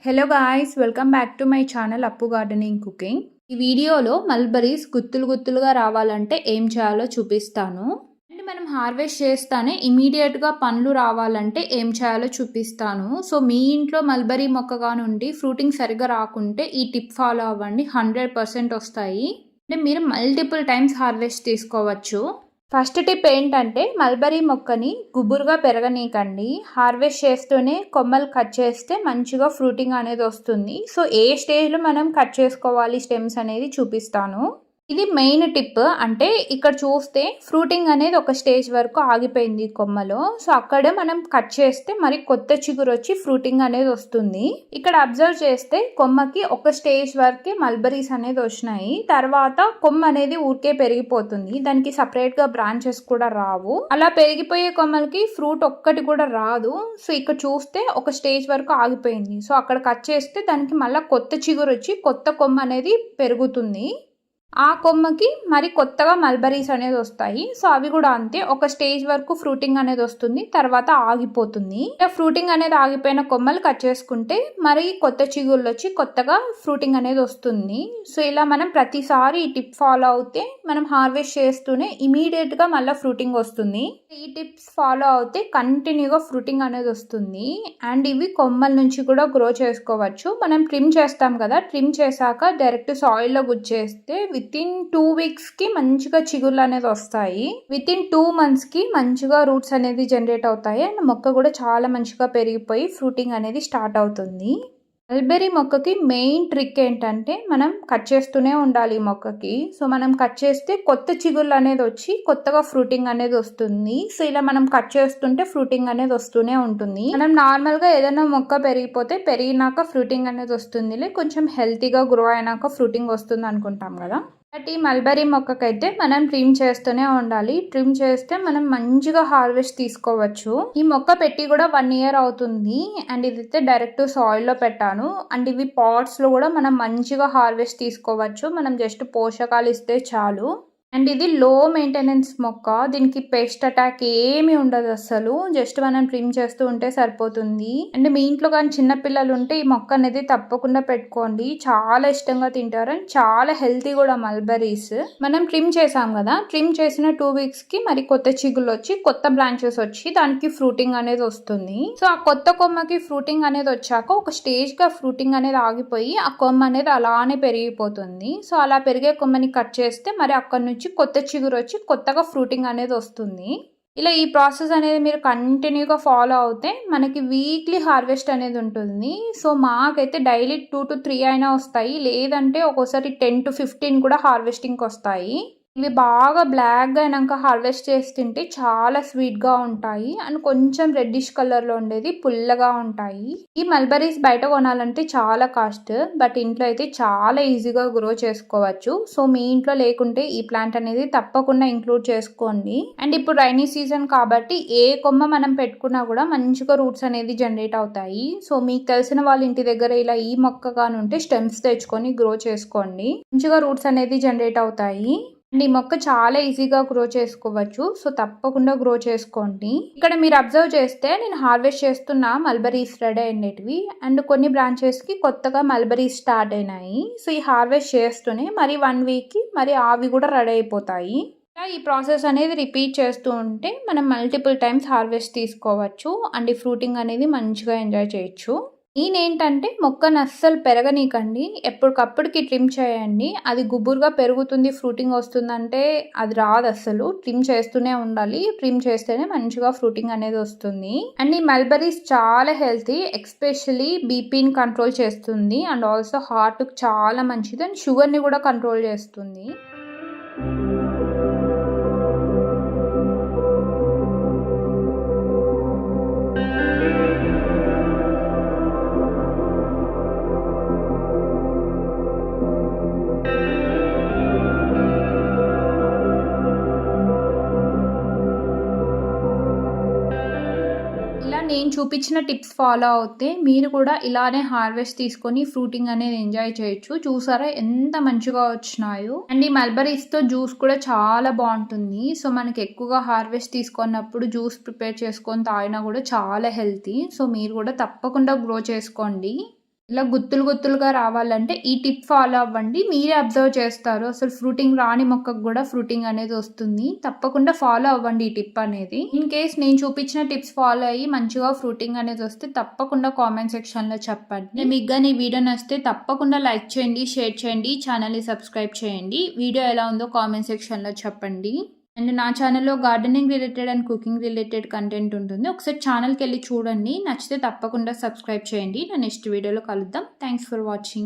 Hello guys, welcome back to my channel అప్పు gardening cooking. ఈ వీడియోలో మల్బరీస్ గుత్తులుగా రావాలంటే ఏం చేయాలో చూపిస్తాను. అండ్ మనం హార్వెస్ట్ చేస్తానే ఇమీడియట్గా పండ్లు రావాలంటే ఏం చేయాలో చూపిస్తాను. సో మీ ఇంట్లో మల్బరీ మొక్కగా నుండి ఫ్రూటింగ్ సరిగ్గా రాకుంటే ఈ టిప్ ఫాలో అవ్వండి, 100% వస్తాయి. అంటే మీరు మల్టిపుల్ టైమ్స్ హార్వెస్ట్ తీసుకోవచ్చు. ఫస్ట్ టిప్ ఏంటంటే మల్బరీ మొక్కని గుబురుగా పెరగనీకండి. హార్వెస్ట్ చేస్తూనే కొమ్మలు కట్ చేస్తే మంచిగా ఫ్రూటింగ్ అనేది వస్తుంది. సో ఏ స్టేజ్లో మనం కట్ చేసుకోవాలి స్టెమ్స్ అనేది చూపిస్తాను. ఇది మెయిన్ టిప్. అంటే ఇక్కడ చూస్తే ఫ్రూటింగ్ అనేది ఒక స్టేజ్ వరకు ఆగిపోయింది కొమ్మలో. సో అక్కడ మనం కట్ చేస్తే మరి కొత్త చిగురు వచ్చి ఫ్రూటింగ్ అనేది వస్తుంది. ఇక్కడ అబ్జర్వ్ చేస్తే కొమ్మకి ఒక స్టేజ్ వరకే మల్బరీస్ అనేది వచ్చినాయి. తర్వాత కొమ్మ అనేది ఊరికే పెరిగిపోతుంది. దానికి సపరేట్ గా బ్రాంచెస్ కూడా రావు. అలా పెరిగిపోయే కొమ్మలకి ఫ్రూట్ ఒక్కటి కూడా రాదు. సో ఇక్కడ చూస్తే ఒక స్టేజ్ వరకు ఆగిపోయింది. సో అక్కడ కట్ చేస్తే దానికి మళ్ళీ కొత్త చిగురు వచ్చి కొత్త కొమ్మ అనేది పెరుగుతుంది. ఆ కొమ్మకి మరి కొత్తగా మల్బరీస్ అనేది వస్తాయి. సో అవి కూడా అంతే, ఒక స్టేజ్ వరకు ఫ్రూటింగ్ అనేది వస్తుంది, తర్వాత ఆగిపోతుంది. ఫ్రూటింగ్ అనేది ఆగిపోయిన కొమ్మలు కట్ చేసుకుంటే మరి కొత్త చిగుళ్ళు వచ్చి కొత్తగా ఫ్రూటింగ్ అనేది వస్తుంది. సో ఇలా మనం ప్రతిసారి ఈ టిప్ ఫాలో అవుతే మనం హార్వెస్ట్ చేస్తూనే ఇమీడియట్ గా మళ్ళీ ఫ్రూటింగ్ వస్తుంది. ఈ టిప్స్ ఫాలో అవుతే కంటిన్యూగా ఫ్రూటింగ్ అనేది వస్తుంది. అండ్ ఇవి కొమ్మల నుంచి కూడా గ్రో చేసుకోవచ్చు. మనం ట్రిమ్ చేస్తాం కదా, ట్రిమ్ చేశాక డైరెక్ట్ సాయిల్లో గుచ్చేస్తే వితిన్ 2 వీక్స్కి మంచిగా చిగుళ్ళు అనేది వస్తాయి. వితిన్ 2 మంత్స్కి మంచిగా రూట్స్ అనేది జనరేట్ అవుతాయి. అండ్ మొక్క కూడా చాలా మంచిగా పెరిగిపోయి ఫ్రూటింగ్ అనేది స్టార్ట్ అవుతుంది. మల్బెరీ మొక్కకి మెయిన్ ట్రిక్ ఏంటంటే మనం కట్ చేస్తూనే ఉండాలి ఈ మొక్కకి. సో మనం కట్ చేస్తే కొత్త చిగుళ్ళు అనేది వచ్చి కొత్తగా ఫ్రూటింగ్ అనేది వస్తుంది. సో ఇలా మనం కట్ చేస్తుంటే ఫ్రూటింగ్ అనేది వస్తూనే ఉంటుంది. మనం నార్మల్గా ఏదైనా మొక్క పెరిగిపోతే పెరిగినాక ఫ్రూటింగ్ అనేది వస్తుంది, కొంచెం హెల్తీగా గ్రో అయినాక ఫ్రూటింగ్ వస్తుంది అనుకుంటాం కదా. బట్ ఈ మల్బరీ మొక్కకైతే మనం ట్రిమ్ చేస్తూనే ఉండాలి. ట్రిమ్ చేస్తే మనం మంచిగా హార్వెస్ట్ తీసుకోవచ్చు. ఈ మొక్క పెట్టి కూడా 1 ఇయర్ అవుతుంది. అండ్ ఇదైతే డైరెక్ట్ సాయిల్లో పెట్టాను. అండ్ ఇవి పాట్స్లో కూడా మనం మంచిగా హార్వెస్ట్ తీసుకోవచ్చు. మనం జస్ట్ పోషకాలు ఇస్తే చాలు. అండ్ ఇది లో మెయింటెనెన్స్ మొక్క. దీనికి పెస్ట్ అటాక్ ఏమీ ఉండదు అసలు. జస్ట్ మనం ట్రిమ్ చేస్తూ ఉంటే సరిపోతుంది. అండ్ మీ ఇంట్లో కానీ చిన్నపిల్లలు ఉంటే ఈ మొక్క అనేది తప్పకుండా పెట్టుకోండి. చాలా ఇష్టంగా తింటారు. అండ్ చాలా హెల్తీ కూడా మల్బరీస్. మనం ట్రిమ్ చేసాం కదా, ట్రిమ్ చేసిన 2 వీక్స్కి మరి కొత్త చిగుళ్ళు వచ్చి కొత్త బ్రాంచెస్ వచ్చి దానికి ఫ్రూటింగ్ అనేది వస్తుంది. సో ఆ కొత్త కొమ్మకి ఫ్రూటింగ్ అనేది వచ్చాక ఒక స్టేజ్గా ఫ్రూటింగ్ అనేది ఆగిపోయి ఆ కొమ్మ అనేది అలానే పెరిగిపోతుంది. సో అలా పెరిగే కొమ్మని కట్ చేస్తే మరి అక్కడ నుంచి కొత్త చిగురు వచ్చి కొత్తగా ఫ్రూటింగ్ అనేది వస్తుంది. ఇలా ఈ ప్రాసెస్ అనేది మీరు కంటిన్యూగా ఫాలో అవుతే మనకి వీక్లీ హార్వెస్ట్ అనేది ఉంటుంది. సో మాకైతే డైలీ 2 to 3 అయినా వస్తాయి, లేదంటే ఒక్కోసారి 10 to 15 కూడా హార్వెస్టింగ్కి వస్తాయి. ఇవి బాగా బ్లాక్గా అయినాక హార్వెస్ట్ చేసి తింటే చాలా స్వీట్గా ఉంటాయి. అండ్ కొంచెం రెడ్డిష్ కలర్లో ఉండేది పుల్లగా ఉంటాయి. ఈ మల్బరీస్ బయట కొనాలంటే చాలా కాస్ట్, బట్ ఇంట్లో అయితే చాలా ఈజీగా గ్రో చేసుకోవచ్చు. సో మీ ఇంట్లో లేకుంటే ఈ ప్లాంట్ అనేది తప్పకుండా ఇంక్లూడ్ చేసుకోండి. అండ్ ఇప్పుడు రైనీ సీజన్ కాబట్టి ఏ కొమ్మ మనం పెట్టుకున్నా కూడా మంచిగా రూట్స్ అనేది జనరేట్ అవుతాయి. సో మీకు తెలిసిన వాళ్ళ ఇంటి దగ్గర ఇలా ఈ మొక్క కానీ ఉంటే స్టెమ్స్ తెచ్చుకొని గ్రో చేసుకోండి. మంచిగా రూట్స్ అనేది జనరేట్ అవుతాయి. అండ్ ఈ మొక్క చాలా ఈజీగా గ్రో చేసుకోవచ్చు. సో తప్పకుండా గ్రో చేసుకోండి. ఇక్కడ మీరు అబ్జర్వ్ చేస్తే నేను హార్వెస్ట్ చేస్తున్న మల్బరీస్ రెడీ అయినవి. అండ్ కొన్ని బ్రాంచెస్కి కొత్తగా మల్బరీస్ స్టార్ట్ అయినాయి. సో ఈ హార్వెస్ట్ చేస్తూనే మరి 1 వీక్కి మరి అవి కూడా రెడీ అయిపోతాయి. ఈ ప్రాసెస్ అనేది రిపీట్ చేస్తూ ఉంటే మనం మల్టిపుల్ టైమ్స్ హార్వెస్ట్ తీసుకోవచ్చు. అండ్ ఈ ఫ్రూటింగ్ అనేది మంచిగా ఎంజాయ్ చేయొచ్చు. నేనేంటంటే మొక్కను అస్సలు పెరగనీకండి, ఎప్పటికప్పటికి ట్రిమ్ చేయండి. అది గుబురుగా పెరుగుతుంది, ఫ్రూటింగ్ వస్తుందంటే అది రాదు అస్సలు. ట్రిమ్ చేస్తూనే ఉండాలి. ట్రిమ్ చేస్తేనే మంచిగా ఫ్రూటింగ్ అనేది వస్తుంది. అండ్ ఈ మల్బరీస్ చాలా హెల్తీ, ఎక్స్పెషలీ బీపీని కంట్రోల్ చేస్తుంది. అండ్ ఆల్సో హార్ట్కి చాలా మంచిది. అండ్ షుగర్ని కూడా కంట్రోల్ చేస్తుంది. నేను చూపించిన టిప్స్ ఫాలో అవుతే మీరు కూడా ఇలానే హార్వెస్ట్ తీసుకొని ఫ్రూటింగ్ అనేది ఎంజాయ్ చేయొచ్చు. చూసారా ఎంత మంచిగా వచ్చినాయో. అండ్ ఈ మల్బరీస్తో జ్యూస్ కూడా చాలా బాగుంటుంది. సో మనకి ఎక్కువగా హార్వెస్ట్ తీసుకున్నప్పుడు జ్యూస్ ప్రిపేర్ చేసుకొని తాగినా కూడా చాలా హెల్తీ. సో మీరు కూడా తప్పకుండా గ్రో చేసుకోండి. ఇలా గుత్తులు గుత్తులుగా రావాలంటే ఈ టిప్ ఫాలో అవ్వండి. మీరే అబ్జర్వ్ చేస్తారు. అసలు ఫ్రూటింగ్ రాని మొక్కకు కూడా ఫ్రూటింగ్ అనేది వస్తుంది. తప్పకుండా ఫాలో అవ్వండి ఈ టిప్ అనేది. ఇన్ కేస్ నేను చూపించిన టిప్స్ ఫాలో అయ్యి మంచిగా ఫ్రూటింగ్ అనేది వస్తే తప్పకుండా కామెంట్ సెక్షన్లో చెప్పండి. మీకు కానీ ఈ వీడియో నచ్చితే తప్పకుండా లైక్ చేయండి, షేర్ చేయండి, ఛానల్ని సబ్స్క్రైబ్ చేయండి. వీడియో ఎలా ఉందో కామెంట్ సెక్షన్లో చెప్పండి. అండ్ నా ఛానల్లో gardening related and cooking related content ఉంటుంది. ఒకసారి ఛానల్కి వెళ్ళి చూడండి. నచ్చితే తప్పకుండా సబ్స్క్రైబ్ చేయండి. నా నెక్స్ట్ వీడియోలో కలుద్దాం. Thanks for watching.